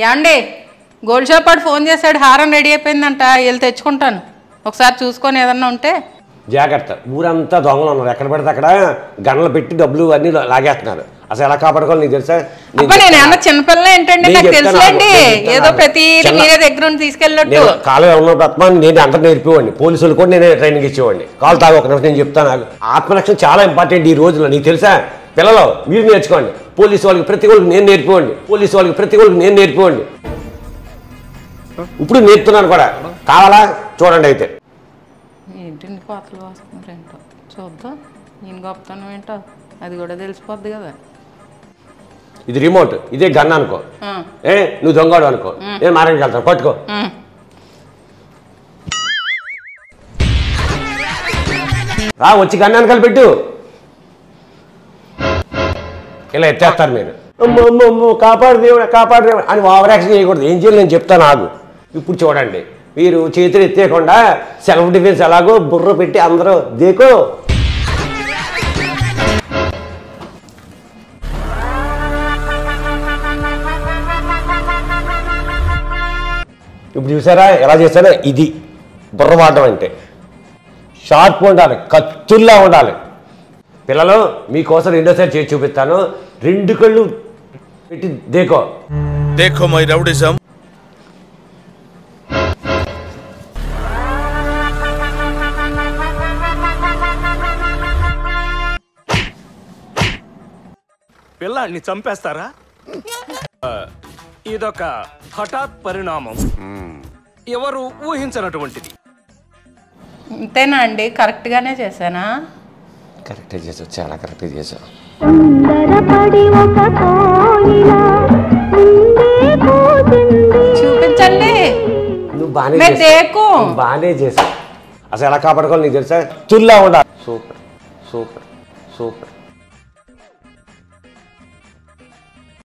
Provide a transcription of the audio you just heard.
యాండి gold shop వాడు phone చేశాడు, హారం రెడీ అయిపోయిందంట, వెళ్ళి తెచ్చుకుంటాను, ఒకసారి చూసుకొని ఏదన్నా ఉంటే. జాగ్రత్త, ఊరంతా దొంగలు ఉన్నారు, ఎక్కడ పడితే అక్కడ గన్నులు పెట్టి డబ్బులు అన్నీ లాగేస్తున్నారు. అసలు ఎలా కాపాడుకోవాలి నీకు తెలుసా? నేను చిన్నపిల్ల ఏంటంటే నాకు తెలుసులేండి, ఏదో ప్రతి మీరే దగ్గర నుండి తీసుకెళ్ళట్టు. కాలు ఉన్నప్పుడు నేను అంతా నేర్పేవాడిని, పోలీసులు కూడా నేనే ట్రైనింగ్ ఇచ్చేవాడిని. కాలు తాగు ఒక నిమిషం నేను చెప్తాను. ఆత్మరక్షణ చాలా ఇంపార్టెంట్ ఈ రోజులో, నీకు తెలుసా? పిల్లలు మీరు నేర్చుకోండి. పోలీసు వాళ్ళకి ప్రతి ఒక్కరికి నేను నేర్పివ్వండి, పోలీసు వాళ్ళకి ప్రతి ఒక్కరికి నేను నేర్పివ్వండి. ఇప్పుడు నేర్పుతున్నాను కూడా, కావాలా చూడండి. అయితే ఏంటండి కోతలు వాసుకుంటారేంటో చూద్దాం, నేను గొప్పతనం ఏంటో అది కూడా తెలిసిపోద్ది కదా. ఇది రిమోట్, ఇదే గన్ అనుకో, నువ్వు దొంగడు అనుకో, నేను మార్కెట్కి వెళ్తాను, పట్టుకో. రా వచ్చి గన్ వెనకాల పెట్టు, ఇలా ఎత్తేస్తారు మీరు. అమ్మో కాపాడు దేవుడా కాపాడు దేవుడా అని ఓవర్ యాక్షన్ చేయకూడదు. ఏం చేయాలి నేను చెప్తాను ఆగు. ఇప్పుడు చూడండి, మీరు చేతులు ఎత్తేయకుండా సెల్ఫ్ డిఫెన్స్ ఎలాగో బుర్ర పెట్టి అందరూ దేకో. ఇప్పుడు చూసారా ఎలా చేస్తారో? ఇది బుర్ర వాడటం అంటే. షార్ప్ ఉండాలి, కత్తుల్లా ఉండాలి. పిల్లలు మీకోసం రెండోసారి చేసి చూపిస్తాను. రెండు కళ్ళు పెట్టి దేకో. देखो मई रउडिज्म పిల్లాన్ని చంపేస్తారా? ఇదొక హఠాత్ పరిణామం, ఎవరు ఊహించినటువంటిది. అంతేనా అండి? కరెక్ట్ గానే చేశానా? కరెక్టే చేసావు, చాలా కరెక్ట్గా చేసావు. చూపించండి. నువ్వు బాగానే చేసావు. అసలు ఎలా కాపాడుకోవాలి నీకు తెలుసా? తుల్లా ఉండాలి. Super super super.